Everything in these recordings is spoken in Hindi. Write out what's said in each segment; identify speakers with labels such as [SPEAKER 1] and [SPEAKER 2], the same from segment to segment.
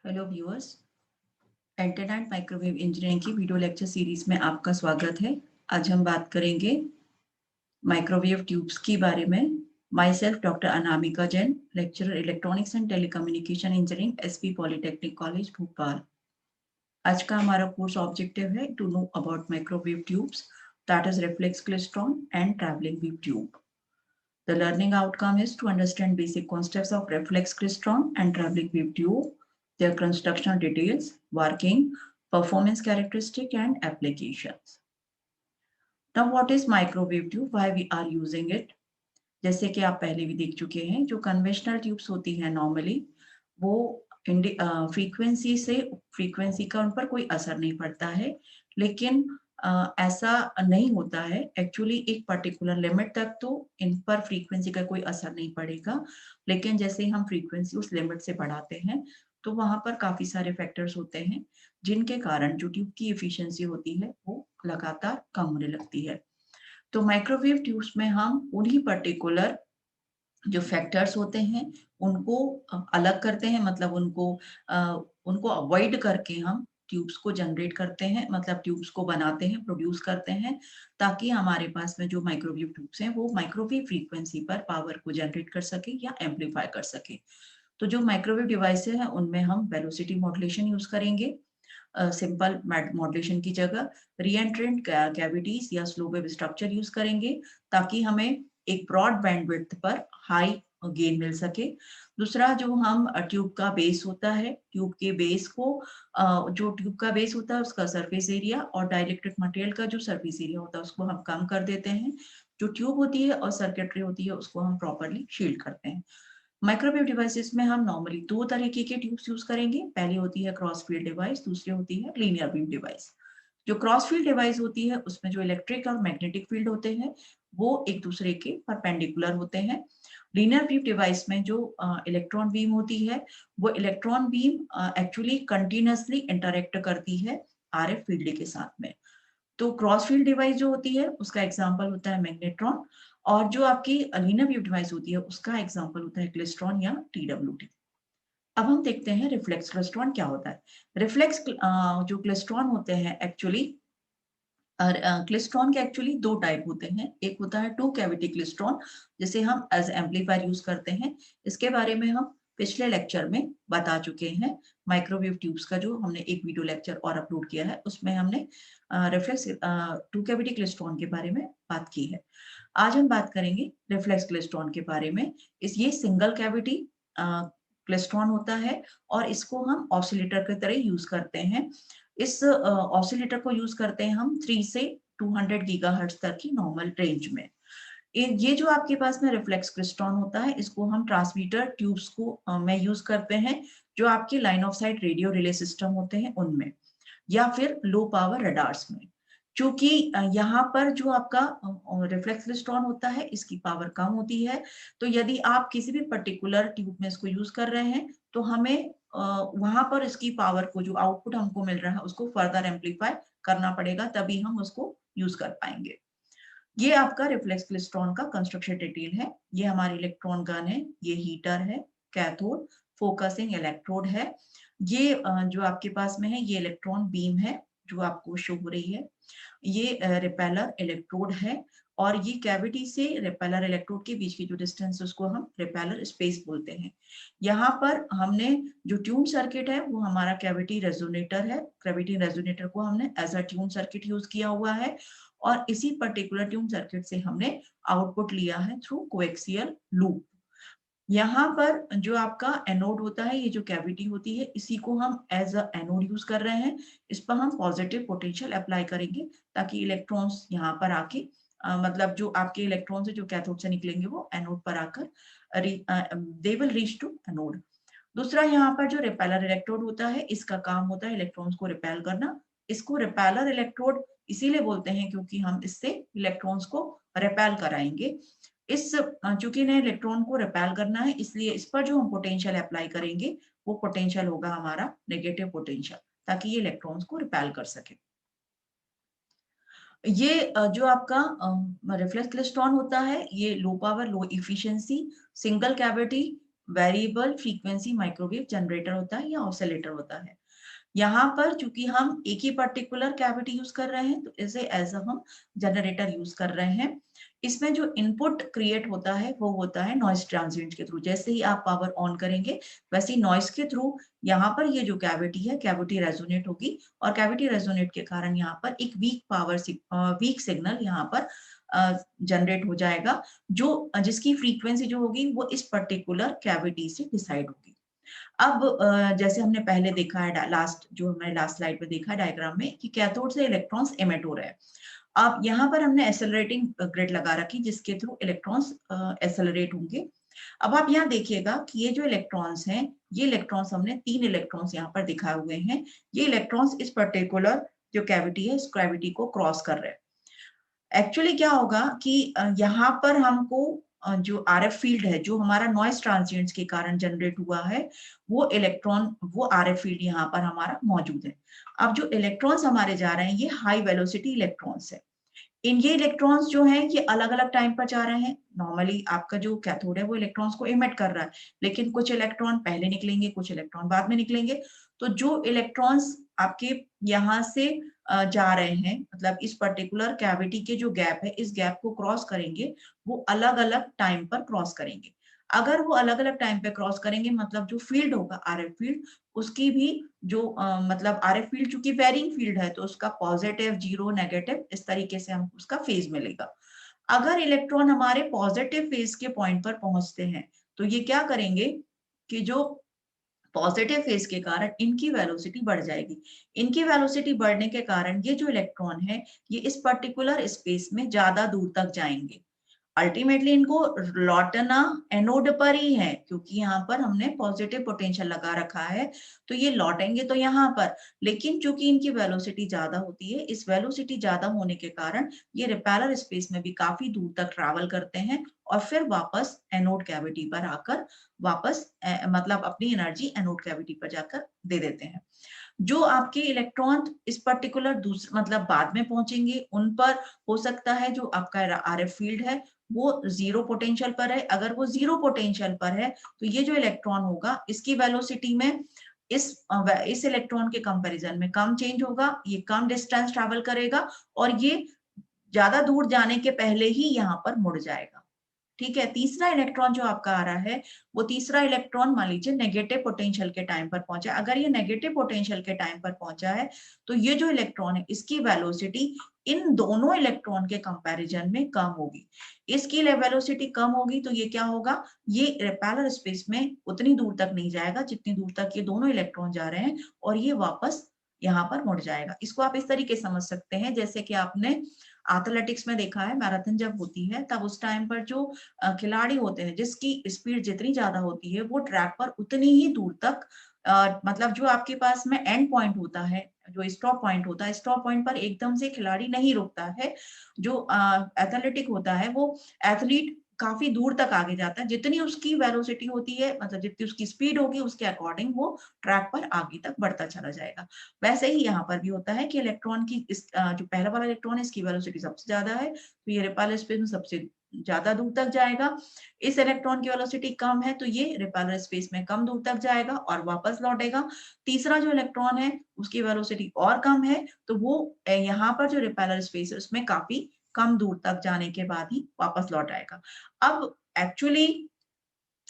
[SPEAKER 1] Hello viewers, antenna and microwave engineering की वीडियो लेक्चर सीरीज में आपका स्वागत है। आज हम बात करेंगे माइक्रोवेव ट्यूब्स के बारे में। Myself doctor Anamika Jain, lecturer electronics and telecommunication engineering, SP polytechnic college Bhopal. आज का हमारा कोर्स ऑब्जेक्टिव है to know about microwave tubes, that is reflex klystron and travelling wave tube. The learning outcome is to understand basic concepts of reflex crystron and traveling wave tube, their constructional details, working, performance characteristic, and applications. Now, what is microwave tube? Why we are using it? जैसे कि आप पहले भी देख चुके हैं, जो कन्वेंशनल ट्यूब्स होती हैं नॉर्मली, वो फ्रीक्वेंसी का उन पर कोई असर नहीं पड़ता है। लेकिन ऐसा नहीं होता है। एक्चुअली एक पर्टिकुलर लिमिट तक तो इन पर फ्रीक्वेंसी का कोई असर नहीं पड़ेगा, लेकिन जैसे हम फ्रीक्वेंसी उस लिमिट से बढ़ाते हैं तो वहां पर काफी सारे फैक्टर्स होते हैं जिनके कारण जो ट्यूब की एफिशिएंसी होती है वो लगातार कम होने लगती है। तो माइक्रोवेव ट्यूब्स में हम उन्हीं पर्टिकुलर जो फैक्टर्स होते हैं उनको अलग करते हैं, मतलब उनको अवॉइड करके हम ट्यूब्स को जनरेट करते हैं, मतलब ट्यूब्स को बनाते हैं, प्रोड्यूस करते हैं, ताकि हमारे पास में जो माइक्रोवेव ट्यूब्स हैं वो माइक्रोवेव फ्रीक्वेंसी पर पावर को जनरेट कर सके या एम्पलीफाई कर सके। तो जो माइक्रोवेव डिवाइसेस हैं उनमें हम वेलोसिटी मॉड्यूलेशन यूज करेंगे, सिंपल मॉड्यूलेशन की जगह रीएंट्रेंट कैविटीज या स्लो वेव स्ट्रक्चर यूज करेंगे, ताकि हमें एक ब्रॉड बैंडविड्थ पर हाई गेन मिल सके। दूसरा, जो हम ट्यूब का बेस होता है, ट्यूब के बेस को जो ट्यूब का बेस होता है उसका सरफेस एरिया और डाइलेक्ट्रिक मटेरियल का जो सरफेस एरिया होता है उसको हम कम कर देते हैं। जो ट्यूब होती है और सर्किटरी होती है उसको हम प्रॉपरली शील्ड करते हैं। माइक्रोवेव डिवाइसेस में हम नॉर्मली दो तरीके के ट्यूब्स यूज करेंगे। पहली होती है क्रॉस फील्ड डिवाइस, दूसरी होती है लीनियर बीम डिवाइस। जो क्रॉस फील्ड डिवाइस होती है उसमें जो इलेक्ट्रिक और मैग्नेटिक फील्ड होते हैं वो एक दूसरे के परपेंडिकुलर होते हैं। लीनियर बीम डिवाइस में जो इलेक्ट्रॉन बीम होती है वो electron beam actually continuously interact करती है आरएफ फील्ड के साथ में। तो क्रॉस फील्ड डिवाइस जो होती है उसका एग्जांपल होता है मैग्नेट्रॉन, और जो आपकी लीनियर वेव डिवाइस होती है उसका एग्जांपल होता है क्लेस्ट्रॉन या टीडब्ल्यूटी। अब हम देखते हैं रिफ्लेक्स क्लेस्ट्रॉन क्या होता है। रिफ्लेक्स जो क्लेस्ट्रॉन होते हैं एक्चुअली, और क्लेस्ट्रॉन के एक्चुअली दो टाइप होते हैं। एक होता है टू कैविटी क्लेस्ट्रॉन, जिसे हम एज एम्पलीफायर यूज करते हैं। इसके बारे में हम पिछले लेक्चर में बता चुके हैं। माइक्रोवेव ट्यूब्स का जो हमने एक वीडियो लेक्चर और अपलोड किया है उसमें हमने रिफ्लेक्स टू कैविटी क्लेस्ट्रॉन के बारे में बात की है। आज हम बात करेंगे रिफ्लेक्स क्लेस्ट्रॉन के बारे में। ये सिंगल कैविटी क्लेस्ट्रॉन होता है और इसको हम ऑसिलेटर की तरह यूज करते हैं। इस ऑसिलेटर को यूज करते हैं हम 3 से 200 गीगाहर्ट्ज तक की नॉर्मल रेंज में। ये जो आपके पास में रिफ्लेक्स क्लेस्ट्रॉन होता है इसको हम ट्रांसमीटर ट्यूब्स को में यूज करते हैं, जो आपके line of site radio relay system होते हैं उनमें, या फिर लो पावर रडार्स में। क्योंकि यहाँ पर जो आपका रिफ्लेक्स क्लेस्ट्रॉन होता है इसकी पावर कम होती है, तो यदि आप किसी भी पर्टिकुलर ट्यूब में इसको यूज कर रहे हैं तो हमें वहां पर इसकी पावर को, जो आउटपुट हमको मिल रहा है उसको फर्दर एम्पलीफाई करना पड़ेगा, तभी हम उसको यूज कर पाएंगे। ये आपका रिफ्लेक्स क्लेस्ट्रॉन का कंस्ट्रक्शन डिटेल है। ये हमारी इलेक्ट्रॉन गन है, ये हीटर है, कैथोड, फोकसिंग इलेक्ट्रोड है। ये जो आपके पास में है ये इलेक्ट्रॉन बीम है जो आपको शो हो रही है। ये रिपेलर इलेक्ट्रोड है, और ये कैविटी से रिपेलर इलेक्ट्रोड के बीच की जो डिस्टेंस है उसको हम रिपेलर स्पेस बोलते हैं। यहाँ पर हमने जो ट्यून सर्किट है वो हमारा कैविटी रेजोनेटर है। कैविटी रेजोनेटर को हमने as a tune circuit use किया हुआ है, और इसी पर्टिकुलर ट्यून सर्किट से हमने आउटपुट लिया है थ्रू कोएक्सियल लूप। यहाँ पर जो आपका एनोड होता है, ये जो कैविटी होती है इसी को हम एज अ एनोड यूज कर रहे हैं। इस पर हम पॉजिटिव पोटेंशियल अप्लाई करेंगे ताकि इलेक्ट्रॉन्स यहाँ पर आके मतलब जो आपके इलेक्ट्रॉन्स है जो कैथोड से निकलेंगे वो एनोड पर आकर they will reach to anode. दूसरा, यहाँ पर जो रिपेलर इलेक्ट्रोड होता है इसका काम होता है इलेक्ट्रॉन्स को रिपेल करना। इसको रिपेलर इलेक्ट्रोड इसीलिए बोलते हैं क्योंकि हम इससे इलेक्ट्रॉन्स को रिपेल कराएंगे। इस चूंकि इन्हें इलेक्ट्रॉन को रिपेल करना है इसलिए इस पर जो हम पोटेंशियल अप्लाई करेंगे वो पोटेंशियल होगा हमारा नेगेटिव पोटेंशियल, ताकि ये इलेक्ट्रॉन्स को रिपेल कर सके। ये जो आपका रिफ्लेक्स क्लेस्ट्रॉन होता है ये low power low efficiency single cavity variable frequency microwave generator होता है या ऑसिलेटर होता है। यहाँ पर चूंकि हम एक ही पर्टिकुलर कैविटी यूज कर रहे हैं तो इसे एज अ हम जनरेटर यूज कर रहे हैं। इसमें जो इनपुट क्रिएट होता है वो होता है नॉइस ट्रांजिएंट के थ्रू। जैसे ही आप पावर ऑन करेंगे वैसे ही नॉइस के थ्रू यहाँ पर ये जो कैविटी है कैविटी रेजोनेट होगी और कैविटी रेजोनेट के कारण यहाँ पर एक वीक सिग्नल यहाँ पर जनरेट हो जाएगा, जो जिसकी फ्रीक्वेंसी जो होगी वो इस पर्टिकुलर कैविटी से डिसाइड होगी। अब जैसे हमने पहले देखा है लास्ट जो हमने लास्ट स्लाइड में देखा डायग्राम में कि कैथोड से इलेक्ट्रॉन्स एमिट हो रहे हैं। अब यहाँ पर हमने एक्सेलरेटिंग ग्रिड लगा रखी जिसके थ्रू इलेक्ट्रॉन्स एक्सेलरेट होंगे। अब आप यहाँ देखिएगा कि ये जो इलेक्ट्रॉन्स हैं, ये इलेक्ट्रॉन्स हमने 3 इलेक्ट्रॉन्स यहाँ पर दिखाए हुए हैं। ये इलेक्ट्रॉन्स इस पर्टिकुलर जो कैविटी है इस कैविटी को क्रॉस कर रहे हैं। एक्चुअली क्या होगा कि यहाँ पर हमको जो आरएफ फील्ड है जो हमारा नॉइस ट्रांजिएंट्स के कारण जनरेट हुआ है वो आरएफ फील्ड यहाँ पर हमारा मौजूद है। अब जो इलेक्ट्रॉन्स हमारे जा रहे हैं ये हाई वेलोसिटी इलेक्ट्रॉन्स है। ये इलेक्ट्रॉन्स जो हैं ये अलग अलग टाइम पर जा रहे हैं। नॉर्मली आपका जो कैथोड है वो इलेक्ट्रॉन्स को इमिट कर रहा है, लेकिन कुछ इलेक्ट्रॉन पहले निकलेंगे, कुछ इलेक्ट्रॉन बाद में निकलेंगे। तो जो इलेक्ट्रॉन्स आपके यहाँ से जा रहे हैं, मतलब इस पर्टिकुलर कैविटी के जो गैप है इस गैप को क्रॉस करेंगे, वो अलग अलग टाइम पर क्रॉस करेंगे। अगर वो अलग अलग टाइम पे क्रॉस करेंगे मतलब जो फील्ड होगा आरएफ फील्ड, उसकी भी जो मतलब आरएफ फील्ड चूंकि वेरिंग फील्ड है तो उसका पॉजिटिव, जीरो, नेगेटिव इस तरीके से हमको उसका फेज मिलेगा। अगर इलेक्ट्रॉन हमारे पॉजिटिव फेज के पॉइंट पर पहुंचते हैं तो ये क्या करेंगे कि जो पॉजिटिव फेज के कारण इनकी वेलोसिटी बढ़ जाएगी। इनकी वेलोसिटी बढ़ने के कारण ये जो इलेक्ट्रॉन है ये इस पर्टिकुलर स्पेस में ज्यादा दूर तक जाएंगे। अल्टीमेटली इनको लौटना एनोड पर ही है, क्योंकि यहाँ पर हमने पॉजिटिव पोटेंशियल लगा रखा है तो ये लौटेंगे तो यहाँ पर। लेकिन चूंकि इनकी वेलोसिटी ज्यादा होती है, इस वेलोसिटी ज्यादा होने के कारण ये रिपेलर स्पेस में भी काफी दूर तक ट्रैवल करते हैं और फिर वापस एनोड कैविटी पर आकर वापस मतलब अपनी एनर्जी एनोड कैविटी पर जाकर दे देते हैं। जो आपके इलेक्ट्रॉन इस पर्टिकुलर दूसरे मतलब बाद में पहुंचेंगे उन पर हो सकता है जो आपका आरएफ फील्ड है वो जीरो पोटेंशियल पर है। अगर वो जीरो पोटेंशियल पर है तो ये जो इलेक्ट्रॉन होगा इसकी वेलोसिटी में इस इलेक्ट्रॉन के कंपैरिजन में कम चेंज होगा, ये कम डिस्टेंस ट्रैवल करेगा और ये ज्यादा दूर जाने के पहले ही यहाँ पर मुड़ जाएगा। ठीक है, तीसरा इलेक्ट्रॉन जो आपका आ रहा है वो तीसरा इलेक्ट्रॉन मान लीजिए नेगेटिव पोटेंशियल के टाइम पर पहुंचा। अगर ये नेगेटिव पोटेंशियल के टाइम पर पहुंचा है तो ये जो इलेक्ट्रॉन है इसकी वेलोसिटी इन दोनों इलेक्ट्रॉन के कंपैरिजन में कम होगी। इसकी वेलोसिटी कम होगी तो ये क्या होगा, ये रिपेलर स्पेस में उतनी दूर तक नहीं जाएगा जितनी दूर तक ये दोनों इलेक्ट्रॉन जा रहे हैं और ये वापस यहाँ पर मुड़ जाएगा। इसको आप इस तरीके समझ सकते हैं जैसे कि आपने एथलेटिक्स में देखा है, मैराथन जब होती है तब उस टाइम पर जो खिलाड़ी होते हैं जिसकी स्पीड जितनी ज्यादा होती है वो ट्रैक पर उतनी ही दूर तक मतलब जो आपके पास में एंड पॉइंट होता है, जो स्टॉप पॉइंट होता है, स्टॉप पॉइंट पर एकदम से खिलाड़ी नहीं रुकता है। जो एथलेटिक होता है वो एथलीट काफी दूर तक आगे जाता है, जितनी उसकी वेलोसिटी होती है मतलब जितनी उसकी स्पीड होगी उसके अकॉर्डिंग वो ट्रैक पर आगे तक बढ़ता चला जाएगा। वैसे ही यहाँ पर भी होता है कि इलेक्ट्रॉन की जो पहला वाला इलेक्ट्रॉन है इसकी वेलोसिटी सबसे ज्यादा है तो ये रिपेलर स्पेस में सबसे ज्यादा दूर तक जाएगा। इस इलेक्ट्रॉन की वेलोसिटी कम है तो ये रिपेलर स्पेस में कम दूर तक जाएगा और वापस लौटेगा। तीसरा जो इलेक्ट्रॉन है उसकी वेलोसिटी और कम है तो वो यहाँ पर जो रिपेलर स्पेस है उसमें काफी कम दूर तक जाने के बाद ही वापस लौट आएगा। अब एक्चुअली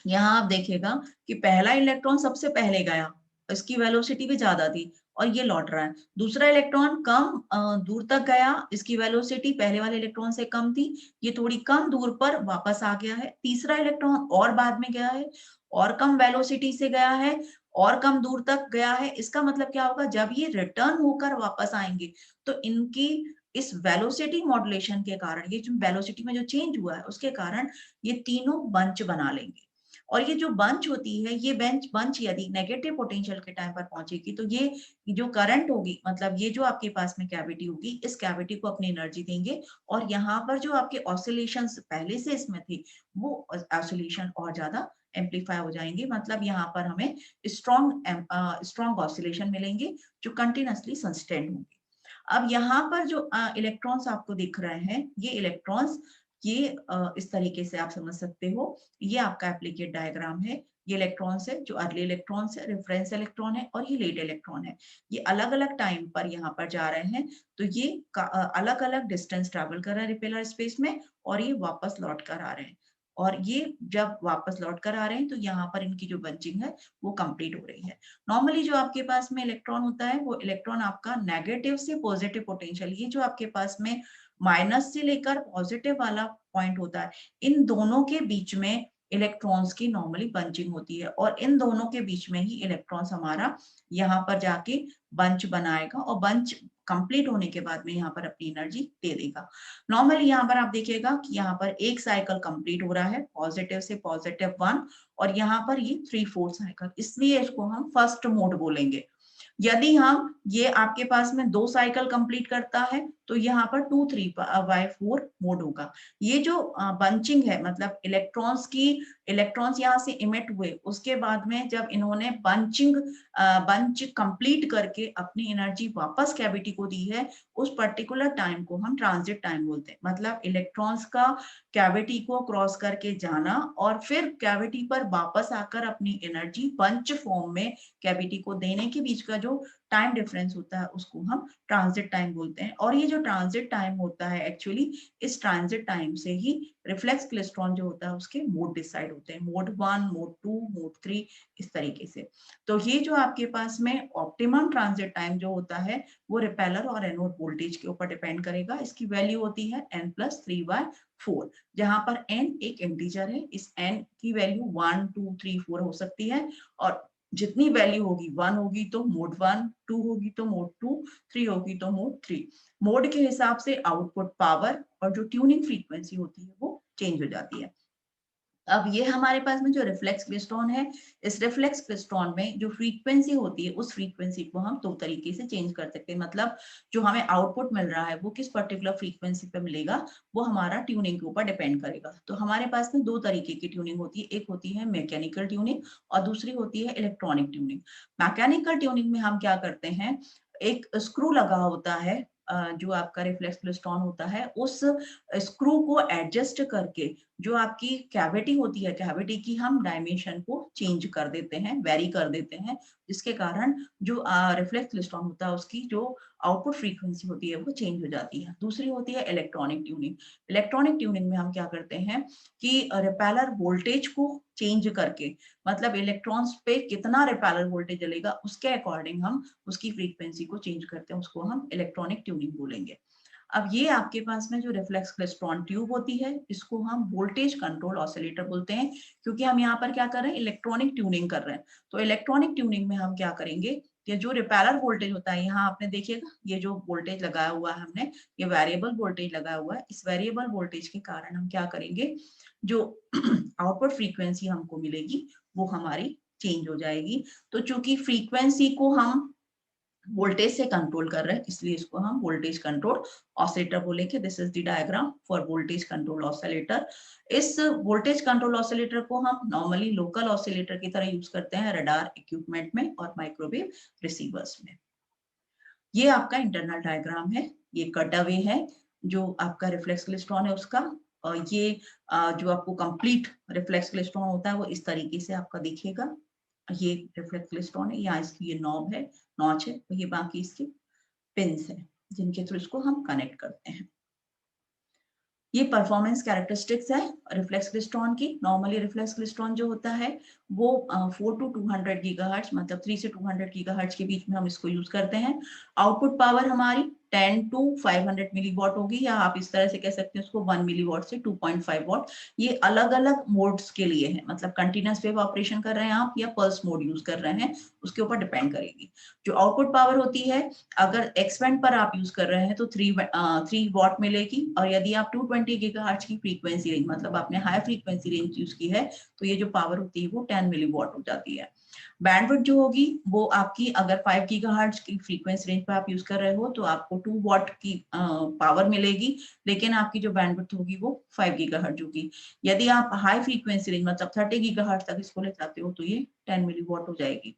[SPEAKER 1] यहाँ आप देखिएगा कि पहला इलेक्ट्रॉन सबसे पहले गया, इसकी वेलोसिटी भी ज्यादा थी और ये लौट रहा है। दूसरा इलेक्ट्रॉन कम दूर तक गया, इसकी वेलोसिटी पहले वाले इलेक्ट्रॉन से कम थी, ये थोड़ी कम दूर पर वापस आ गया है। तीसरा इलेक्ट्रॉन और बाद में गया है और कम वेलोसिटी से गया है और कम दूर तक गया है। इसका मतलब क्या होगा, जब ये रिटर्न होकर वापस आएंगे तो इनकी इस वेलोसिटी मॉड्यूलेशन के कारण, ये जो वेलोसिटी में जो चेंज हुआ है उसके कारण ये तीनों बंच बना लेंगे। और ये जो बंच होती है ये बंच यदि नेगेटिव पोटेंशियल के टाइम पर पहुंचेगी तो ये जो करंट होगी मतलब ये जो आपके पास में कैविटी होगी इस कैविटी को अपनी एनर्जी देंगे और यहाँ पर जो आपके ऑसिलेशंस पहले से इसमें थे वो ऑसिलेशन और ज्यादा एम्पलीफाई हो जाएंगे। मतलब यहाँ पर हमें स्ट्रॉन्ग ऑसिलेशन मिलेंगे जो कंटिन्यूसली सस्टेन होंगे। अब यहाँ पर जो इलेक्ट्रॉन्स आपको दिख रहे हैं ये इलेक्ट्रॉन्स ये इस तरीके से आप समझ सकते हो, ये आपका एप्लीकेट डायग्राम है। ये इलेक्ट्रॉन्स है जो अर्ली इलेक्ट्रॉन्स है, रेफरेंस इलेक्ट्रॉन है, और ये लेट इलेक्ट्रॉन है। ये अलग अलग टाइम पर यहाँ पर जा रहे हैं, तो ये अलग अलग डिस्टेंस ट्रेवल कर रहे हैं रिपेलर स्पेस में, और ये वापस लौट कर आ रहे हैं। और ये जब वापस लौट कर आ रहे हैं तो यहाँ पर इनकी जो बंचिंग है वो कंप्लीट हो रही है। नॉर्मली जो आपके पास में इलेक्ट्रॉन होता है वो इलेक्ट्रॉन आपका नेगेटिव से पॉजिटिव पोटेंशियल, ये जो आपके पास में माइनस से लेकर पॉजिटिव वाला पॉइंट होता है, इन दोनों के बीच में इलेक्ट्रॉन्स की नॉर्मली बंचिंग होती है, और इन दोनों के बीच में ही इलेक्ट्रॉन्स हमारा यहाँ पर जाके बंच बनाएगा, और बंच कंप्लीट होने के बाद में यहाँ पर अपनी एनर्जी दे देगा। नॉर्मली यहाँ पर आप देखिएगा कि यहाँ पर एक साइकिल कंप्लीट हो रहा है पॉजिटिव से +1, और यहाँ पर ये 3/4 साइकिल, इसलिए इसको हम फर्स्ट मोड बोलेंगे। यदि हम ये आपके पास में 2 साइकिल कंप्लीट करता है तो यहाँ पर 2/3/4 मोड होगा। ये जो बंचिंग है, मतलब इलेक्ट्रॉन्स यहाँ से इमिट हुए, उसके बाद में जब इन्होंने बंच कंप्लीट करके अपनी एनर्जी वापस कैविटी को दी है, उस पर्टिकुलर टाइम को हम ट्रांजिट टाइम बोलते हैं। मतलब इलेक्ट्रॉन्स का कैविटी को क्रॉस करके जाना और फिर कैविटी पर वापस आकर अपनी एनर्जी बंच फॉर्म में कैविटी को देने के बीच का जो टाइम डिफरेंस होता है उसको हम ट्रांजिट टाइम बोलते हैं। और ये जो ट्रांजिट टाइम होता है, एक्चुअली इस ट्रांजिट टाइम से ही रिफ्लेक्स क्लेस्ट्रॉन जो होता है उसके मोड डिसाइड होते हैं, मोड 1, मोड 2, मोड 3, इस तरीके से। तो ये जो आपके पास में ऑप्टिमम ट्रांजिट टाइम जो होता है वो रिपेलर और एनोड वोल्टेज के ऊपर डिपेंड करेगा। इसकी वैल्यू होती है n+3/4, जहां पर n एक इंटीजर है, इस n की वैल्यू 1, 2, 3, 4 हो सकती है, और जितनी वैल्यू होगी 1 होगी तो मोड 1, 2 होगी तो मोड 2, 3 होगी तो मोड 3। मोड के हिसाब से आउटपुट पावर और जो ट्यूनिंग फ्रीक्वेंसी होती है वो चेंज हो जाती है। अब ये हमारे पास में जो रिफ्लेक्स क्लेस्ट्रॉन है, इस रिफ्लेक्स क्लेस्ट्रॉन में जो फ्रीक्वेंसी होती है उस फ्रीक्वेंसी को हम 2 तरीके से चेंज कर सकते हैं। मतलब जो हमें आउटपुट मिल रहा है वो किस पर्टिकुलर फ्रीक्वेंसी पे मिलेगा, वो हमारा ट्यूनिंग के ऊपर डिपेंड करेगा। तो हमारे पास में 2 तरीके की ट्यूनिंग होती है, एक होती है मैकेनिकल ट्यूनिंग और दूसरी होती है इलेक्ट्रॉनिक ट्यूनिंग। मैकेनिकल ट्यूनिंग में हम क्या करते हैं, एक स्क्रू लगा होता है, जो आपका रिफ्लेक्स क्लेस्ट्रॉन होता है, उस स्क्रू को एडजस्ट करके जो आपकी कैविटी होती है, कैविटी की हम डायमेंशन को चेंज कर देते हैं, वेरी कर देते हैं, जिसके कारण जो रिफ्लेक्स क्लेस्ट्रॉन होता है उसकी जो आउटपुट फ्रीक्वेंसी होती है वो चेंज हो जाती है। दूसरी होती है इलेक्ट्रॉनिक ट्यूनिंग। इलेक्ट्रॉनिक ट्यूनिंग में हम क्या करते हैं कि रिपेलर वोल्टेज को चेंज करके, मतलब इलेक्ट्रॉन्स पे कितना रिपेलर वोल्टेज चलेगा उसके अकॉर्डिंग हम उसकी फ्रीक्वेंसी को चेंज करते हैं, उसको हम इलेक्ट्रॉनिक ट्यूनिंग बोलेंगे। अब ये आपके पास में जो रिफ्लेक्स क्लेस्ट्रॉन ट्यूब होती है, इसको हम वोल्टेज कंट्रोल ऑसिलेटर बोलते हैं, क्योंकि हम यहाँ पर क्या कर रहे हैं, इलेक्ट्रॉनिक ट्यूनिंग कर रहे हैं। तो इलेक्ट्रॉनिक ट्यूनिंग में हम क्या करेंगे कि जो रिपेलर वोल्टेज होता है, यहाँ आपने देखिएगा ये जो वोल्टेज लगाया हुआ है हमने, ये वेरिएबल वोल्टेज लगाया हुआ है। इस वेरिएबल वोल्टेज के कारण हम क्या करेंगे, जो आउटपुट फ्रीक्वेंसी हमको मिलेगी वो हमारी चेंज हो जाएगी। तो चूंकि फ्रीक्वेंसी को हम वोल्टेज से कंट्रोल कर रहे हैं, इसलिए इसको हम वोल्टेज कंट्रोल ऑसिलेटर बोलेंगे। This is the diagram for voltage control oscillator. इस वोल्टेज कंट्रोल ऑसिलेटर को हम नॉर्मली लोकल ऑसिलेटर की तरह यूज करते हैं रडार इक्विपमेंट में और माइक्रोवेव रिसीवर्स में। ये आपका इंटरनल डायग्राम है, ये कट अवे है जो आपका रिफ्लेक्स क्लेस्ट्रॉन है उसका। और ये जो आपको कंप्लीट रिफ्लेक्स क्लेस्ट्रॉन होता है वो इस तरीके से आपका दिखेगा। ये रिफ्लेक्स क्लेस्ट्रॉन है, यहाँ इसकी ये नॉब है, नॉच है, ये बाकी इसके पिंस हैं जिनके थ्रू इसको हम कनेक्ट करते हैं। ये परफॉर्मेंस कैरेक्टरिस्टिक्स है रिफ्लेक्स क्लेस्ट्रॉन की। नॉर्मली रिफ्लेक्स क्लेस्ट्रॉन जो होता है वो 4 to 200 गीगाहर्ट्ज, मतलब 3 से 200 गीगाहर्ट्ज के बीच में हम इसको यूज करते हैं। आउटपुट पावर हमारी 10 to 500 मिलीवॉट होगी, या आप इस तरह से कह सकते हैं उसको 1 मिलीवॉट से 2.5 वॉट। ये अलग अलग मोड्स के लिए है, मतलब कंटिन्यूअस वेव ऑपरेशन कर रहे हैं आप या पल्स मोड यूज कर रहे हैं, उसके ऊपर डिपेंड करेगी। जो आउटपुट पावर होती है, अगर एक्सपेंड पर आप यूज कर रहे हैं तो 3 वॉट मिलेगी, और यदि आप 220 गीगाहर्ट्ज की फ्रीक्वेंसी रेंज, मतलब आपने हाई फ्रीक्वेंसी रेंज यूज की है, तो ये जो पावर होती है वो 10 मिलीवॉट हो जाती है। बैंडविड्थ जो होगी वो आपकी, अगर 5 गीगाहर्ट्ज की फ्रीक्वेंसी रेंज पे आप यूज कर रहे हो तो आपको 2 वॉट की पावर मिलेगी, लेकिन आपकी जो बैंडविड्थ होगी वो 5 गीगाहर्ट्ज होगी। यदि आप हाई फ्रीक्वेंसी रेंज मतलब 30 गीगाहर्ट्ज तक इसको ले जाते हो तो ये 10 मिलीवॉट हो जाएगी।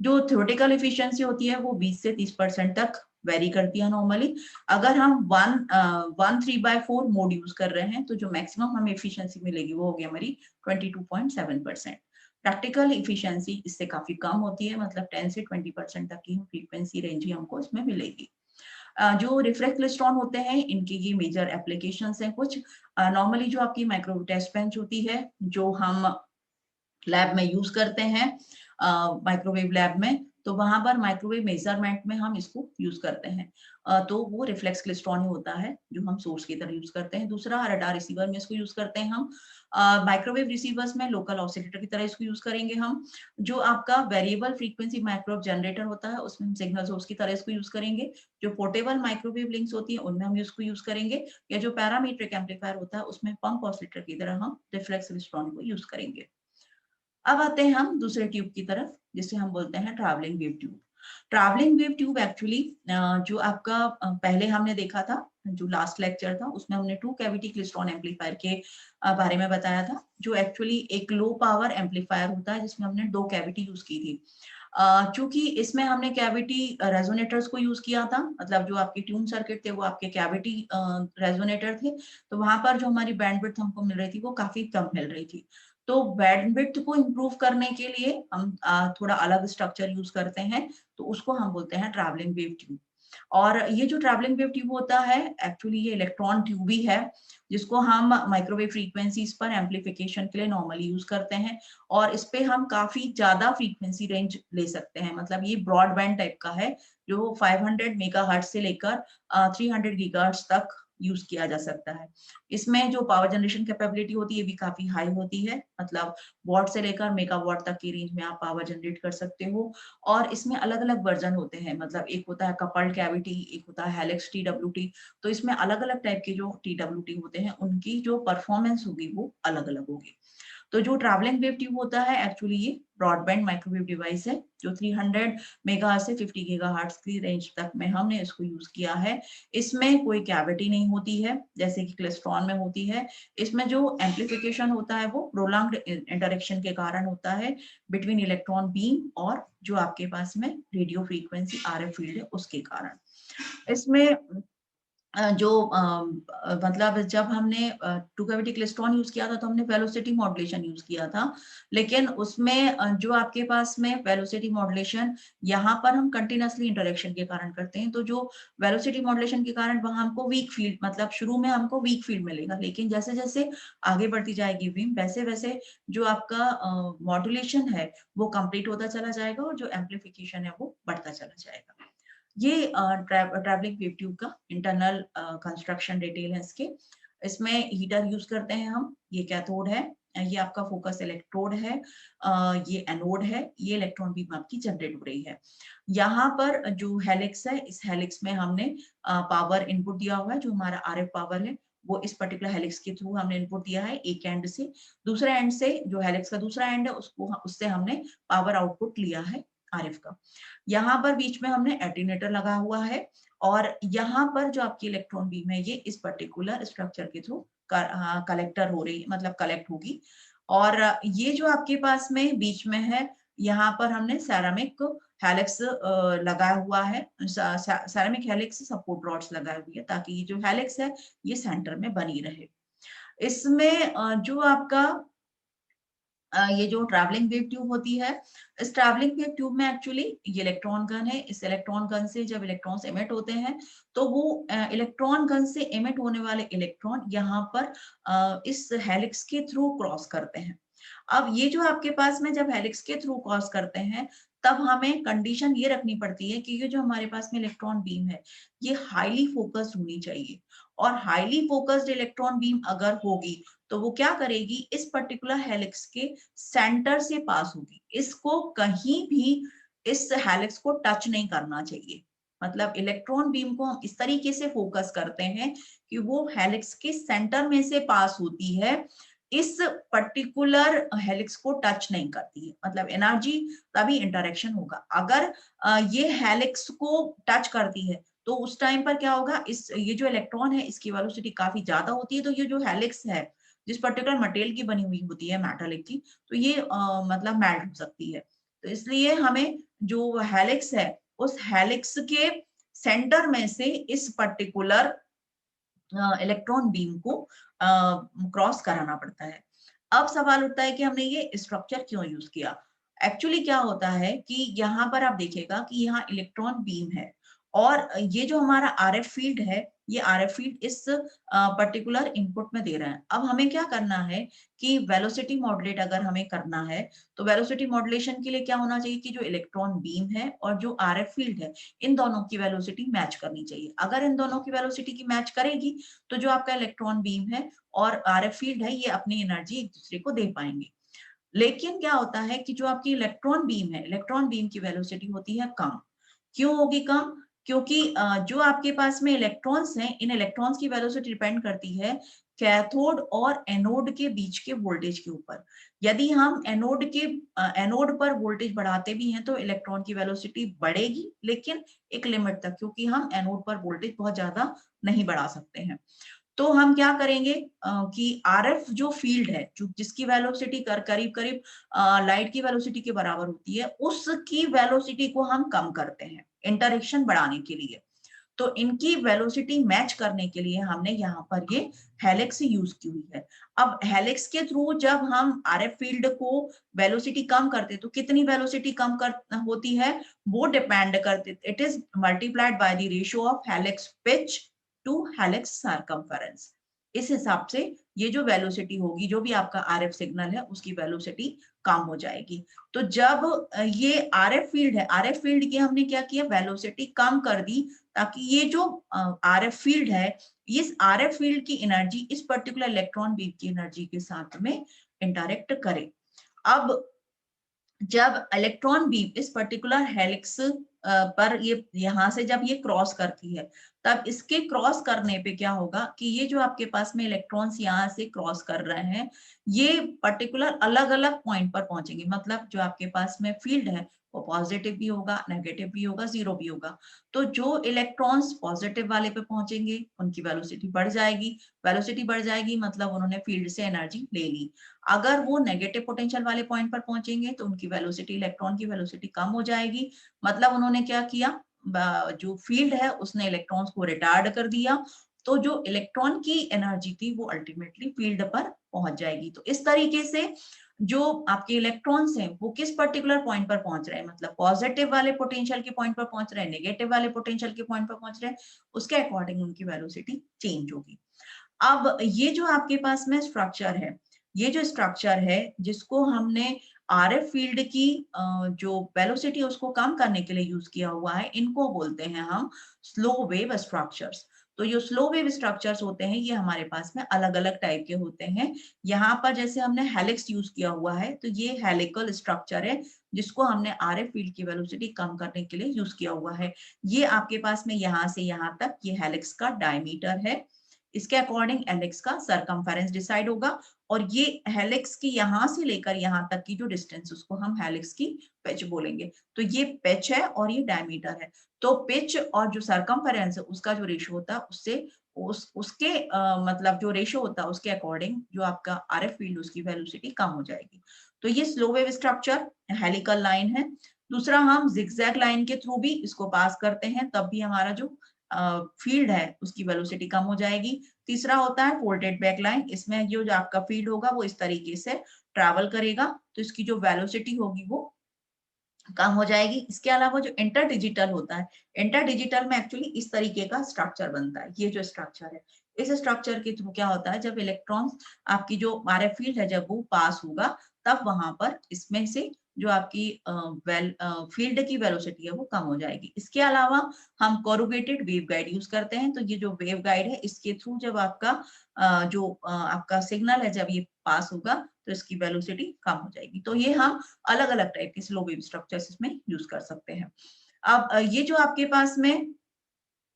[SPEAKER 1] जो थ्योरेटिकल एफिशिएंसी होती है वो 20 से 30% तक वेरी करती है नॉर्मली। अगर हम 1/3/4 मोड यूज कर रहे हैं तो जो मैक्सिमम हमें एफिशिएंसी मिलेगी वो होगी हमारी 22.7%। प्रैक्टिकल इफिशियंसी इससे काफी कम होती है, मतलब 10 से 20% तक की फ्रीक्वेंसी रेंज ही हमको इसमें मिलेगी। जो रिफ्लेक्स क्लेस्ट्रॉन होते हैं, इनकी ये मेजर एप्लीकेशंस हैं कुछ। नॉर्मली जो आपकी माइक्रोवेव टेस्ट बेंच होती है, जो हम लैब में यूज करते हैं, माइक्रोवेव लैब में, तो वहां पर माइक्रोवेव मेजरमेंट में हम इसको यूज करते हैं। तो वो रिफ्लेक्स क्लेस्ट्रॉन ही होता है जो हम सोर्स की तरह यूज करते हैं। दूसरा, रडार रिसीवर में इसको यूज करते हैं हम। माइक्रोवेव रिसीवर्स में लोकल ऑसिलेटर की तरह इसको यूज करेंगे हम। जो आपका वेरिएबल फ्रीक्वेंसी माइक्रोवेव जनरेटर होता है, उसमें हम सिग्नल सोर्स की तरह इसको यूज करेंगे। जो पोर्टेबल माइक्रोवेव लिंक्स होती है, उनमें हम इसको यूज करेंगे। या जो पैरामीट्रिक एम्पलीफायर होता है, उसमें पंप ऑसिलेटर की तरह हम रिफ्लेक्स क्लेस्ट्रॉन को यूज करेंगे। अब आते हैं हम दूसरे ट्यूब की तरफ, जिसे हम बोलते हैं travelling wave tube. Travelling wave tube actually जो आपका पहले हमने देखा था, जो लास्ट लेक्चर था, उसमें हमने टू कैविटी क्लेस्ट्रॉन एम्पलीफायर के बारे में बताया था, जो एक्चुअली एक लो पावर एम्पलीफायर होता है जिसमें हमने 2 कैविटी यूज की थी। चूंकि इसमें हमने कैविटी रेजोनेटर्स को यूज किया था, मतलब जो आपके ट्यून सर्किट थे वो आपके कैविटी रेजोनेटर थे, तो वहां पर जो हमारी बैंडविड्थ हमको मिल रही थी वो काफी कम मिल रही थी। तो बैंडविड्थ को इम्प्रूव करने के लिए हम थोड़ा अलग स्ट्रक्चर यूज करते हैं, तो उसको हम बोलते हैं ट्रैवलिंग वेव ट्यूब। और ये जो ट्रैवलिंग वेव ट्यूब होता है, एक्चुअली ये इलेक्ट्रॉन ट्यूब ही है, जिसको हम माइक्रोवेव फ्रीक्वेंसीज पर एम्पलीफिकेशन के लिए नॉर्मली यूज करते हैं। और इस पे हम काफी ज्यादा फ्रीक्वेंसी रेंज ले सकते हैं, मतलब ये ब्रॉडबैंड टाइप का है, जो 500 मेगाहर्ट्ज से लेकर 300 गीगाहर्ट्ज तक यूज किया जा सकता है। इसमें जो पावर जनरेशन कैपेबिलिटी होती है, ये भी काफी हाई होती है, मतलब वॉट से लेकर मेगावाट तक की रेंज में आप पावर जनरेट कर सकते हो। और इसमें अलग अलग वर्जन होते हैं, मतलब एक होता है कपल्ड कैविटी, एक होता है हेलिक्स टीडब्ल्यूटी। तो इसमें अलग अलग टाइप के जो टीडब्ल्यूटी होते हैं, उनकी जो परफॉर्मेंस होगी वो अलग अलग होगी। तो जो ट्रैवलिंग वेव ट्यूब होता है, एक्चुअली ये ब्रॉडबैंड माइक्रोवेव डिवाइस है, जो 300 मेगाहर्ट्ज से 50 गीगाहर्ट्ज की रेंज तक में हमने इसको यूज किया है। इसमें कोई कैविटी नहीं होती है जैसे कि क्लेस्ट्रॉन में होती है। इसमें जो एम्पलीफिकेशन होता है वो प्रोलॉन्ग्ड इंटरेक्शन के कारण होता है बिटवीन इलेक्ट्रॉन बीम और जो आपके पास में रेडियो फ्रीक्वेंसी आरएफ फील्ड है, उसके कारण। इसमें जो मतलब जब हमने टू कैविटी क्लेस्ट्रॉन यूज किया था, तो हमने वेलोसिटी मॉड्यूलेशन यूज किया था। लेकिन उसमें जो आपके पास में वेलोसिटी मॉड्यूलेशन, यहाँ पर हम कंटिन्यूअसली इंटरेक्शन के कारण करते हैं, तो जो वेलोसिटी मॉड्यूलेशन के कारण वहां हमको वीक फील्ड, मतलब शुरू में हमको वीक फील्ड मिलेगा, लेकिन जैसे जैसे आगे बढ़ती जाएगी बीम, वैसे वैसे जो आपका मॉड्यूलेशन है वो कंप्लीट होता चला जाएगा, और जो एम्पलीफिकेशन है वो बढ़ता चला जाएगा। ये ट्रैवलिंग वेव ट्यूब का इंटरनल कंस्ट्रक्शन डिटेल है इसके। इसमें हीटर यूज करते हैं हम, ये कैथोड है, ये आपका फोकस इलेक्ट्रोड है, ये एनोड है, ये इलेक्ट्रॉन बीम आपकी जनरेट हो रही है। यहाँ पर जो हेलिक्स है, इस हेलिक्स में हमने पावर इनपुट दिया हुआ है, जो हमारा आरएफ पावर है वो इस पर्टिकुलर हेलिक्स के थ्रू हमने इनपुट दिया है एक एंड से। दूसरे एंड से जो हेलिक्स का दूसरा एंड है, उसको उससे हमने पावर आउटपुट लिया है आरएफ का। यहाँ पर बीच में हमने एटीनेटर लगा हुआ है, और यहाँ पर जो आपकी इलेक्ट्रॉन बीम है, ये इस पर्टिकुलर स्ट्रक्चर के थ्रू कलेक्टर हो रही, मतलब कलेक्ट होगी। और ये जो आपके पास में बीच में है, यहाँ पर हमने सेरामिक हेलिक्स लगाया हुआ है, सेरामिक हेलिक्स सपोर्ट रॉड्स लगाई हुई है, ताकि ये जो हेलिक्स है ये सेंटर में बनी रहे। इसमें जो आपका ये जो ट्रैवलिंग वेव ट्यूब होती है, इस ट्रैवलिंग वेव ट्यूब में एक्चुअली ये इलेक्ट्रॉन गन है। इस इलेक्ट्रॉन गन से जब इलेक्ट्रॉन्स एमिट होते हैं, तो वो इलेक्ट्रॉन गन से एमिट होने वाले इलेक्ट्रॉन यहाँ पर इस हेलिक्स के थ्रू क्रॉस करते हैं। अब ये जो आपके पास में जब हेलिक्स के थ्रू क्रॉस करते हैं, तब हमें कंडीशन ये रखनी पड़ती है कि ये जो हमारे पास में इलेक्ट्रॉन बीम है, ये हाईली फोकस्ड होनी चाहिए। और हाईली फोकस्ड इलेक्ट्रॉन बीम अगर होगी, तो वो क्या करेगी, इस पर्टिकुलर हेलिक्स के सेंटर से पास होगी। इसको कहीं भी इस हेलिक्स को टच नहीं करना चाहिए। मतलब इलेक्ट्रॉन बीम को हम इस तरीके से फोकस करते हैं कि वो हेलिक्स के सेंटर में से पास होती है, इस पर्टिकुलर हेलिक्स को टच नहीं करती है, मतलब एनर्जी तभी इंटरेक्शन होगा। अगर ये हेलिक्स को टच करती है, तो उस टाइम पर क्या होगा, इस ये जो इलेक्ट्रॉन है इसकी वेलोसिटी काफी ज्यादा होती है, तो ये जो हेलिक्स है, जिस पर्टिकुलर मटेरियल की बनी हुई होती है मेटालिक की, तो ये मतलब मेल्ट हो सकती है। तो इसलिए हमें जो हेलिक्स है, उस हेलिक्स के सेंटर में से इस पर्टिकुलर इलेक्ट्रॉन बीम को क्रॉस कराना पड़ता है। अब सवाल उठता है कि हमने ये स्ट्रक्चर क्यों यूज किया। एक्चुअली क्या होता है कि यहाँ पर आप देखिएगा कि यहाँ इलेक्ट्रॉन बीम है और ये जो हमारा आरएफ फील्ड है, ये आरएफ फील्ड इस पर्टिकुलर इनपुट में दे रहा है। अब हमें क्या करना है कि वेलोसिटी मॉडुलेट अगर हमें करना है तो वेलोसिटी मॉडुलेशन के लिए क्या होना चाहिए कि जो इलेक्ट्रॉन बीम है और जो आरएफ फील्ड है, इन दोनों की वेलोसिटी मैच करनी चाहिए। अगर इन दोनों की वेलोसिटी की मैच करेगी तो जो आपका इलेक्ट्रॉन बीम है और आरएफ फील्ड है, ये अपनी एनर्जी एक दूसरे को दे पाएंगे। लेकिन क्या होता है कि जो आपकी इलेक्ट्रॉन बीम है, इलेक्ट्रॉन बीम की वेलोसिटी होती है कम। क्यों होगी कम? क्योंकि जो आपके पास में इलेक्ट्रॉन्स हैं, इन इलेक्ट्रॉन्स की वेलोसिटी डिपेंड करती है कैथोड और एनोड के बीच के वोल्टेज के ऊपर। यदि हम एनोड पर वोल्टेज बढ़ाते भी हैं तो इलेक्ट्रॉन की वेलोसिटी बढ़ेगी, लेकिन एक लिमिट तक, क्योंकि हम एनोड पर वोल्टेज बहुत ज्यादा नहीं बढ़ा सकते हैं। तो हम क्या करेंगे कि आरएफ जो फील्ड है, जो जिसकी वेलोसिटी करीब करीब लाइट की वेलोसिटी के बराबर होती है, उसकी वेलोसिटी को हम कम करते हैं इंटरेक्शन बढ़ाने के लिए। तो इनकी वेलोसिटी मैच करने के लिए हमने यहाँ पर ये हेलिक्स यूज की हुई है। अब हेलिक्स के थ्रू जब हम आरएफ फील्ड को वेलोसिटी कम करते तो कितनी वेलोसिटी कम कर होती है, वो डिपेंड करते, it is multiplied by the ratio of helix pitch to helix circumference. इस हिसाब से ये जो वेलोसिटी होगी, जो भी आपका आरएफ सिग्नल है, उसकी वेलोसिटी कम हो जाएगी। तो जब ये आरएफ फील्ड है, आरएफ फील्ड की हमने क्या किया, वेलोसिटी कम कर दी, ताकि ये जो आरएफ फील्ड है, इस आरएफ फील्ड की एनर्जी इस पर्टिकुलर इलेक्ट्रॉन बीम की एनर्जी के साथ में इंटरेक्ट करे। अब जब इलेक्ट्रॉन बीम इस पर्टिकुलर हेलिक्स पर ये यहाँ से जब ये क्रॉस करती है, तब इसके क्रॉस करने पे क्या होगा कि ये जो आपके पास में इलेक्ट्रॉन्स यहाँ से क्रॉस कर रहे हैं, ये पर्टिकुलर अलग अलग पॉइंट पर पहुंचेंगे। मतलब जो आपके पास में फील्ड है वो पॉजिटिव भी होगा, नेगेटिव भी होगा, जीरो भी होगा। तो जो इलेक्ट्रॉन्स पॉजिटिव वाले पे पहुंचेंगे उनकी वेलोसिटी बढ़ जाएगी। वेलोसिटी बढ़ जाएगी मतलब उन्होंने फील्ड से एनर्जी ले ली। अगर वो नेगेटिव पोटेंशियल वाले पॉइंट पर पहुंचेंगे तो उनकी वेलोसिटी, इलेक्ट्रॉन की वेलोसिटी कम हो जाएगी। मतलब उन्होंने क्या किया, जो फील्ड है उसने इलेक्ट्रॉन्स को रिटार्ड कर दिया। तो जो इलेक्ट्रॉन की एनर्जी थी वो अल्टीमेटली फील्ड पर पहुंच जाएगी। तो इस तरीके से जो आपके इलेक्ट्रॉन्स हैं वो किस पर्टिकुलर पॉइंट पर पहुंच रहे हैं, मतलब पॉजिटिव वाले पोटेंशियल के पॉइंट पर पहुंच रहे हैं, नेगेटिव वाले पोटेंशियल के पॉइंट पर पहुंच रहे हैं, उसके अकॉर्डिंग उनकी वेलोसिटी चेंज होगी। अब ये जो आपके पास में स्ट्रक्चर है, ये जो स्ट्रक्चर है जिसको हमने आरएफ फील्ड की जो वेलोसिटी उसको कम करने के लिए यूज किया हुआ है, इनको बोलते हैं हम स्लो वेव स्ट्रक्चर्स। तो ये स्लो वेव स्ट्रक्चर्स होते हैं, ये हमारे पास में अलग अलग टाइप के होते हैं। यहाँ पर जैसे हमने हेलिक्स यूज किया हुआ है, तो ये हेलिकल स्ट्रक्चर है जिसको हमने आरएफ फील्ड की वेलोसिटी कम करने के लिए यूज किया हुआ है। ये आपके पास में यहाँ से यहाँ तक ये हेलिक्स का डायमीटर है। इसके अकॉर्डिंग हेलिक्स का सरकमफेरेंस डिसाइड होगा। और ये हेलिक्स की यहाँ से लेकर यहाँ तक की जो डिस्टेंस, उसको हम हेलिक्स की पिच बोलेंगे। तो ये पिच है और ये डायमीटर है। तो पिच और जो सरकमफेरेंस है उसका जो रेशियो होता है, उससे उसके मतलब जो रेशियो होता है उसके अकॉर्डिंग जो आपका आरएफ फील्ड, उसकी वेलोसिटी कम हो जाएगी। तो ये slow wave structure helical line है। दूसरा, हम जिगजैग लाइन के थ्रू भी इसको पास करते हैं, तब भी हमारा जो फील्ड है उसकी वेलोसिटी कम हो जाएगी। तीसरा होता है फोल्डेड बैक लाइन, इसमें जो आपका फील्ड होगा वो इस तरीके से ट्रैवल करेगा, तो इसकी जो वेलोसिटी होगी वो कम हो जाएगी। इसके अलावा जो इंटर डिजिटल होता है, इंटर डिजिटल में एक्चुअली इस तरीके का स्ट्रक्चर बनता है। ये जो स्ट्रक्चर है, इस स्ट्रक्चर के थ्रू क्या होता है, जब इलेक्ट्रॉन्स आपकी जो आरएफ फील्ड है जब वो पास होगा, तब वहां पर इसमें से जो आपकी फील्ड की वेलोसिटी है वो कम हो जाएगी। इसके अलावा हम कोरुगेटेड वेव गाइड यूज करते हैं। तो ये जो वेव गाइड है, इसके थ्रू जब आपका आपका सिग्नल है जब ये पास होगा तो इसकी वेलोसिटी कम हो जाएगी। तो ये हम अलग अलग टाइप के स्लो वेव स्ट्रक्चर्स इसमें यूज कर सकते हैं। अब ये जो आपके पास में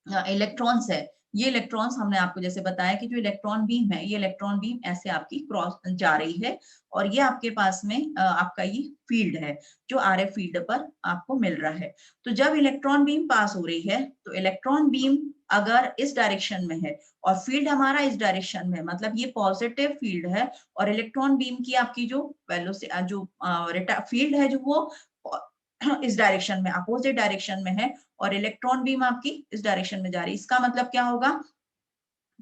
[SPEAKER 1] इलेक्ट्रॉन्स है, ये इलेक्ट्रॉन्स हमने आपको जैसे बताया कि जो इलेक्ट्रॉन बीम है, ये इलेक्ट्रॉन बीम ऐसे आपकी क्रॉस जा रही है और ये आपके पास में आपका ये फील्ड है जो आरएफ फील्ड पर आपको मिल रहा है। तो जब इलेक्ट्रॉन बीम पास हो रही है, तो इलेक्ट्रॉन बीम अगर इस डायरेक्शन में है और फील्ड हमारा इस डायरेक्शन में है, मतलब ये पॉजिटिव फील्ड है, और इलेक्ट्रॉन बीम की आपकी जो जो फील्ड है जो वो इस डायरेक्शन में, अपोजिट डायरेक्शन में है, और इलेक्ट्रॉन बीम आपकी इस डायरेक्शन में जा रही है। इसका मतलब क्या होगा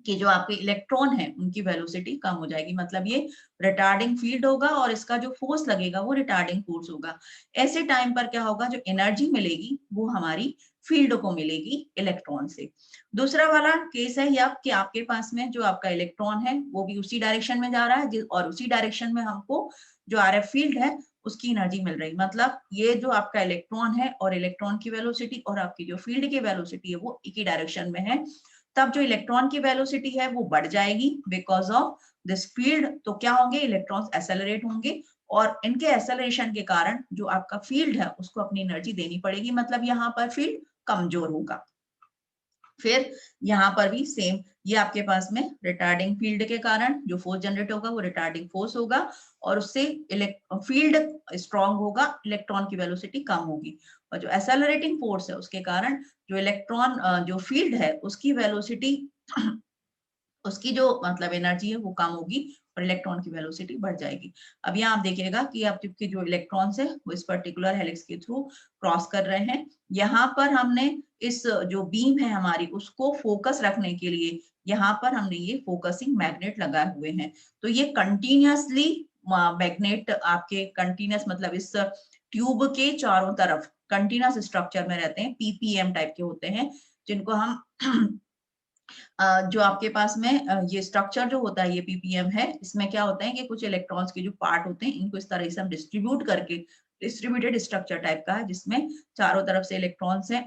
[SPEAKER 1] कि जो आपके इलेक्ट्रॉन है उनकी वेलोसिटी कम हो जाएगी, मतलब ये रिटार्डिंग फील्ड होगा और इसका जो फोर्स लगेगा वो रिटार्डिंग फोर्स होगा। ऐसे टाइम पर क्या होगा, जो एनर्जी मिलेगी वो हमारी फील्ड को मिलेगी इलेक्ट्रॉन से। दूसरा वाला केस है ये कि आपके पास में जो आपका इलेक्ट्रॉन है वो भी उसी डायरेक्शन में जा रहा है और उसी डायरेक्शन में हमको जो आरएफ फील्ड है उसकी एनर्जी मिल रही, मतलब ये जो आपका इलेक्ट्रॉन है और इलेक्ट्रॉन की वेलोसिटी और आपकी जो फील्ड की वेलोसिटी है वो एक ही डायरेक्शन में है, तब जो इलेक्ट्रॉन की वेलोसिटी है वो बढ़ जाएगी बिकॉज ऑफ दिस फील्ड। तो क्या होंगे, इलेक्ट्रॉन्स एक्सेलरेट होंगे और इनके एक्सेलरेशन के कारण जो आपका फील्ड है उसको अपनी एनर्जी देनी पड़ेगी, मतलब यहाँ पर फील्ड कमजोर होगा। फिर यहाँ पर भी सेम, ये आपके पास में रिटार्डिंग फील्ड के कारण जो फोर्स जनरेट होगा वो रिटार्डिंग फोर्स होगा और उससे फील्ड स्ट्रांग होगा, इलेक्ट्रॉन की वेलोसिटी कम होगी। और जो एक्सेलरेटिंग फोर्स है उसके कारण जो इलेक्ट्रॉन जो फील्ड है उसकी वेलोसिटी उसकी जो मतलब एनर्जी है वो कम होगी और इलेक्ट्रॉन की वेलोसिटी बढ़ जाएगी। अब यहाँ आप देखिएगा कि आप चूंकि जो इलेक्ट्रॉन्स है वो इस पर्टिकुलर हेलिक्स के थ्रू क्रॉस कर रहे हैं, यहाँ पर हमने इस जो बीम है हमारी उसको फोकस रखने के लिए यहाँ पर हमने ये फोकसिंग मैग्नेट लगाए हुए हैं। तो ये कंटिन्यूअसली मैग्नेट आपके कंटिन्यूअस मतलब इस ट्यूब के चारों तरफ कंटिन्यूअस स्ट्रक्चर में रहते हैं, पीपीएम टाइप के होते हैं, जिनको हम जो आपके पास में ये स्ट्रक्चर जो होता है ये पीपीएम है, इसमें क्या होता है कि कुछ इलेक्ट्रॉन्स के जो पार्ट होते हैं इनको इस तरह से हम डिस्ट्रीब्यूट करके डिस्ट्रीब्यूटेड स्ट्रक्चर टाइप का है जिसमें चारों तरफ से इलेक्ट्रॉन्स हैं,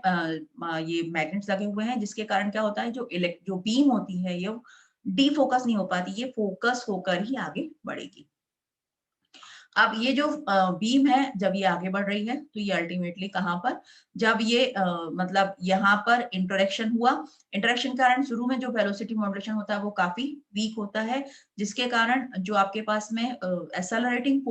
[SPEAKER 1] ये मैग्नेट्स लगे हुए हैं, जिसके कारण क्या होता है जो बीम होती है ये डीफोकस नहीं हो पाती, ये फोकस होकर ही आगे बढ़ेगी। अब ये जो बीम है जब ये आगे बढ़ रही है तो ये अल्टीमेटली कहाँ पर, जब ये मतलब यहाँ पर इंटरेक्शन हुआ, इंटरेक्शन के कारण शुरू में जो वेलोसिटी मॉड्यूलेशन होता है वो काफी वीक होता है, जिसके कारण जो आपके पास में एक्सेलरेटिंग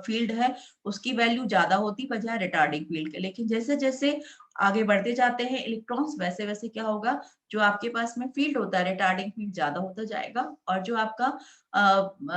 [SPEAKER 1] फील्ड है उसकी वैल्यू ज्यादा होती बजाय रिटार्डिंग फील्ड के। लेकिन जैसे जैसे आगे बढ़ते जाते हैं इलेक्ट्रॉन्स वैसे वैसे क्या होगा, जो आपके पास में फील्ड होता है रिटार्डिंग फील्ड ज्यादा होता जाएगा और जो आपका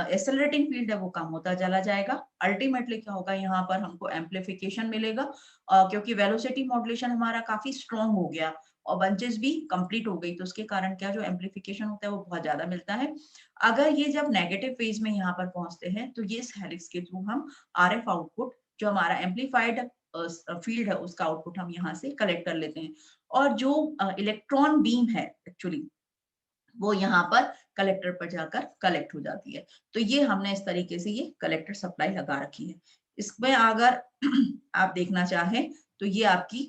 [SPEAKER 1] एक्सेलरेटिंग फील्ड है वो कम होता चला जाएगा। अल्टीमेटली क्या होगा, यहाँ पर हमको एम्पलीफिकेशन मिलेगा क्योंकि वेलोसिटी मॉड्यूलेशन हमारा काफी स्ट्रॉन्ग हो गया और बंचेस भी कंप्लीट हो गई, तो उसके कारण क्या जो एम्पलीफिकेशन होता है वो बहुत ज्यादा मिलता है। अगर ये जब नेगेटिव फेज में यहाँ पर पहुंचते हैं तो ये इस हेलिक्स के थ्रू हम आरएफ आउटपुट जो हमारा एम्पलीफाइड फील्ड है उसका आउटपुट हम यहाँ से कलेक्ट कर लेते हैं और जो इलेक्ट्रॉन बीम है एक्चुअली वो यहाँ पर कलेक्टर पर जाकर कलेक्ट हो जाती है। तो ये हमने इस तरीके से ये कलेक्टर सप्लाई लगा रखी है। इसमें अगर आप देखना चाहें तो ये आपकी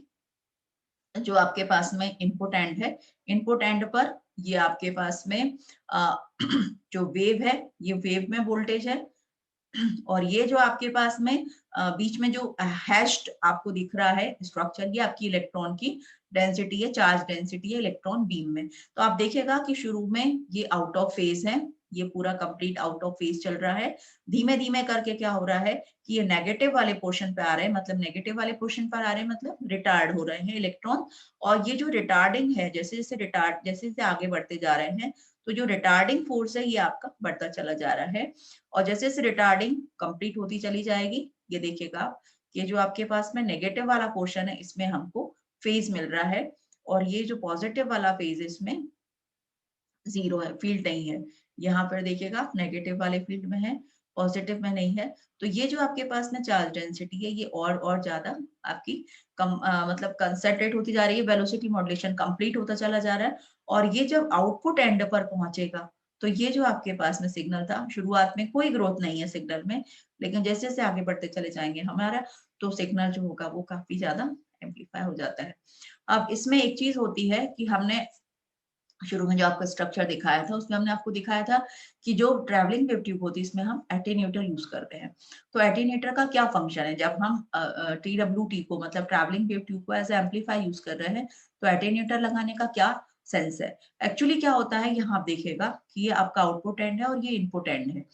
[SPEAKER 1] जो आपके पास में इनपुट एंड है, इनपुट एंड पर ये आपके पास में जो वेव है ये वेव में वोल्टेज है और ये जो आपके पास में बीच में जो हैश्ड आपको दिख रहा है स्ट्रक्चर, ये आपकी इलेक्ट्रॉन की डेंसिटी है, चार्ज डेंसिटी है इलेक्ट्रॉन बीम में। तो आप देखेगा कि शुरू में ये आउट ऑफ फेज है, ये पूरा कंप्लीट आउट ऑफ फेज चल रहा है। धीमे धीमे करके क्या हो रहा है कि ये नेगेटिव वाले पोर्शन पे आ रहे हैं, मतलब नेगेटिव वाले पोर्शन पर आ रहे हैं मतलब रिटार्ड हो रहे हैं इलेक्ट्रॉन। और ये जो रिटार्डिंग है जैसे जैसे आगे बढ़ते जा रहे हैं तो जो रिटार्डिंग फोर्स है ये आपका बढ़ता चला जा रहा है और जैसे जैसे रिटार्डिंग कंप्लीट होती चली जाएगी, ये देखिएगा आप ये जो आपके पास में नेगेटिव वाला पोर्शन है इसमें हमको फेज मिल रहा है और ये जो पॉजिटिव वाला फेज है इसमें जीरो है, फील्ड नहीं है। यहाँ पर देखिएगा नेगेटिव वाले फील्ड में है, पॉजिटिव में नहीं है। तो ये जो आपके पास में चार्ज डेंसिटी है ये और ज्यादा आपकी मतलब कंसंट्रेट होती जा रही है, वेलोसिटी मॉड्यूलेशन कंप्लीट होता चला जा रहा है और ये जब आउटपुट एंड पर पहुंचेगा तो ये जो आपके पास में सिग्नल था, शुरुआत में कोई ग्रोथ नहीं है सिग्नल में, लेकिन जैसे जैसे आगे बढ़ते चले जाएंगे हमारा तो सिग्नल जो होगा वो काफी ज्यादा एम्पलीफाई हो जाता है। अब इसमें एक चीज होती है कि हमने शुरू में जो आपका स्ट्रक्चर दिखाया था उसमें हमने आपको दिखाया था कि जो ट्रैवलिंग वेव ट्यूब होती है इसमें हम एटेन्यूएटर यूज करते हैं। तो एटेन्यूएटर का क्या फंक्शन है, जब हम TWT को मतलब ट्रैवलिंग वेव ट्यूब को एज एम्पलीफाई यूज कर रहे हैं तो एटेन्यूएटर लगाने का क्या सेंस है। एक्चुअली क्या होता है, यहाँ आप देखिएगा कि ये आपका आउटपुट एंड है और ये इनपुट एंड है।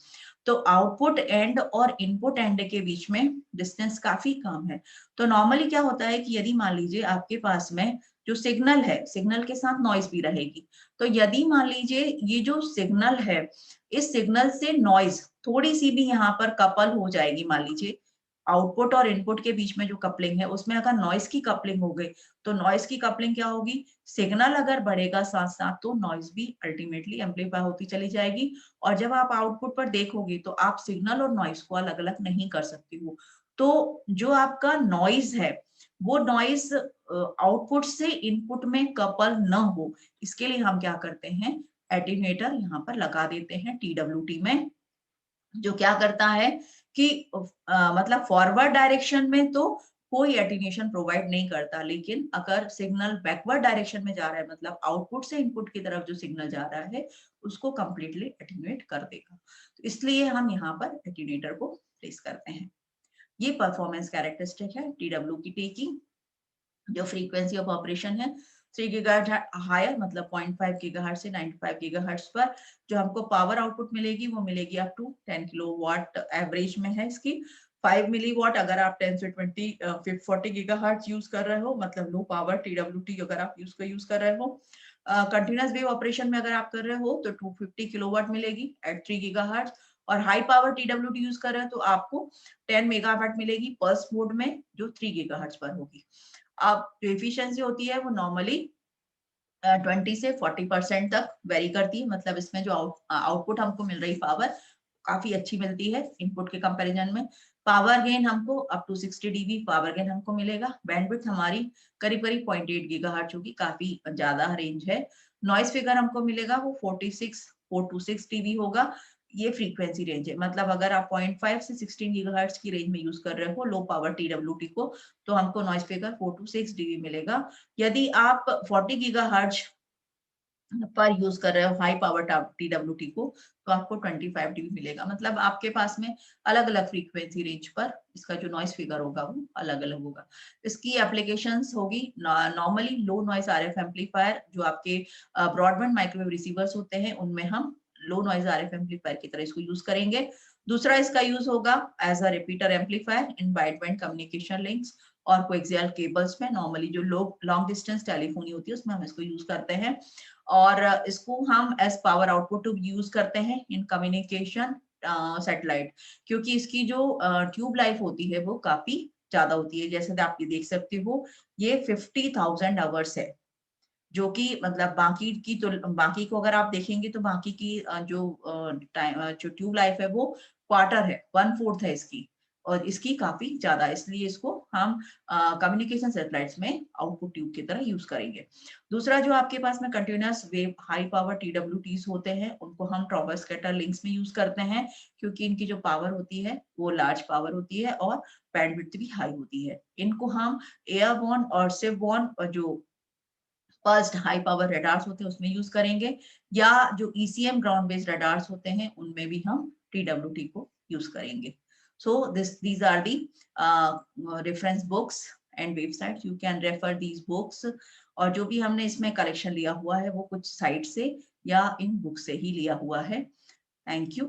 [SPEAKER 1] तो आउटपुट एंड और इनपुट एंड के बीच में डिस्टेंस काफी कम है। तो नॉर्मली क्या होता है कि यदि मान लीजिए आपके पास में जो सिग्नल है, सिग्नल के साथ नॉइज भी रहेगी, तो यदि मान लीजिए ये जो सिग्नल है इस सिग्नल से नॉइज थोड़ी सी भी यहाँ पर कपल हो जाएगी मान लीजिए, आउटपुट और इनपुट के बीच में जो कपलिंग है उसमें अगर नॉइस की कपलिंग हो गई तो नॉइस की कपलिंग क्या होगी, सिग्नल अगर बढ़ेगा साथ साथ तो नॉइस भी अल्टीमेटली एम्पलीफाई होती चली जाएगी। और जब आप आउटपुट पर देखोगे तो आप सिग्नल और नॉइस को अलग अलग नहीं कर सकती हो। तो जो आपका नॉइज है वो नॉइज आउटपुट से इनपुट में कपल न हो, इसके लिए हम क्या करते हैं, एटीन्यूएटर यहाँ पर लगा देते हैं TWT में, जो क्या करता है कि मतलब फॉरवर्ड डायरेक्शन में तो कोई एटीन्यूएशन प्रोवाइड नहीं करता, लेकिन अगर सिग्नल बैकवर्ड डायरेक्शन में जा रहा है, मतलब आउटपुट से इनपुट की तरफ जो सिग्नल जा रहा है उसको कंप्लीटली एटीन्यूएट कर देगा। तो इसलिए हम यहाँ पर एटीन्यूएटर को प्लेस करते हैं। ये परफॉर्मेंस कैरेक्टरिस्टिक है TWT की। जो फ्रीक्वेंसी ऑफ ऑपरेशन है 3 गीगाहर्ट्ज हायर, मतलब 0.5 गीगाहर्ट्ज से 95 गीगाहर्ट्ज पर जो हमको पावर आउटपुट मिलेगी वो मिलेगी अप टू 10 किलोवाट एवरेज में है इसकी। 5 मिलीवाट अगर आप 10 से 20 40 गीगाहर्ट्ज यूज कर रहे हो, मतलब लो पावर TWT अगर आप यूज कर रहे हो। कंटिन्यूअस वेव ऑपरेशन में अगर आप कर रहे हो तो 250 किलोवाट मिलेगी एट 3 गीगाहर्ट्ज। और हाई पावर TWT यूज कर रहे हो तो आपको 10 मेगावाट मिलेगी पल्स मोड में, जो 3 गीगाहर्ट्ज पर होगी। अब जो एफिशिएंसी होती है वो नॉर्मली 20 से 40% तक वेरी करती है, मतलब इसमें जो आउटपुट हमको मिल रही पावर काफी अच्छी मिलती है इनपुट के कंपैरिजन में। पावर गेन हमको up to 60 dB power gain हमको मिलेगा। बैंडविड्थ हमारी करीब करीब 0.8 गीगाहर्ट्ज होगी, काफी ज्यादा रेंज है। नॉइस फिगर हमको मिलेगा वो 426 dB होगा। ये फ्रीक्वेंसी रेंज है, मतलब अगर आप 0.5 से 16 गीगाहर्ट्ज की रेंज में यूज कर रहे हो लो पावर TWT को तो हमको नॉइस फिगर 4 to 6 dB मिलेगा। यदि आप 40 गीगाहर्ट्ज पर यूज कर रहे हो हाई पावर TWT को तो आपको 25 dB मिलेगा। मतलब आपके पास में अलग अलग फ्रीक्वेंसी रेंज पर इसका जो नॉइस फिगर होगा वो अलग अलग होगा। इसकी एप्लीकेशंस होगी normally low noise RF amplifier, जो आपके ब्रॉडबैंड माइक्रोवेव रिसीवर्स होते हैं उनमें हम लो नॉइज RF एम्पलीफायर की तरह इसको यूज करेंगे। दूसरा इसका यूज होगा as a repeater amplifier in wideband communication links और कोएक्सियल केबल्स में, नॉर्मली जो लॉन्ग डिस्टेंस टेलीफोनी होती है उसमें हम इसको यूज करते हैं। और इसको हम एज पावर आउटपुट यूज करते हैं इन कम्युनिकेशन सैटेलाइट, क्योंकि इसकी जो ट्यूब लाइफ होती है वो काफी ज्यादा होती है। जैसे आप ये देख सकते हो ये 50,000 आवर्स है, जो कि मतलब बाकी की तो बाकी को अगर आप देखेंगे तो बाकी की जो ट्यूब लाइफ है वो क्वार्टर है, 1/4 है इसकी, और इसकी काफी ज्यादा है, इसलिए इसको हम कम्युनिकेशन सैटेलाइट्स में आउटपुट ट्यूब की तरह यूज करेंगे। दूसरा जो आपके पास में continuous wave high power TWTs होते हैं उनको हम ट्रॉबोस्कैटर लिंक्स में यूज करते हैं, क्योंकि इनकी जो पावर होती है वो लार्ज पावर होती है और बैंडविड्थ भी हाई होती है। इनको हम एयरबॉर्न और शिपबॉर्न जो पल्स्ड हाई पावर रडार्स होते हैं उसमें यूज करेंगे, या जो ECM ग्राउंड बेस्ड रडार्स होते हैं उनमें भी हम TWT को यूज करेंगे। So these are the reference books and websites, you can refer these books। और जो भी हमने इसमें कलेक्शन लिया हुआ है वो कुछ साइट से या इन बुक से ही लिया हुआ है। Thank you.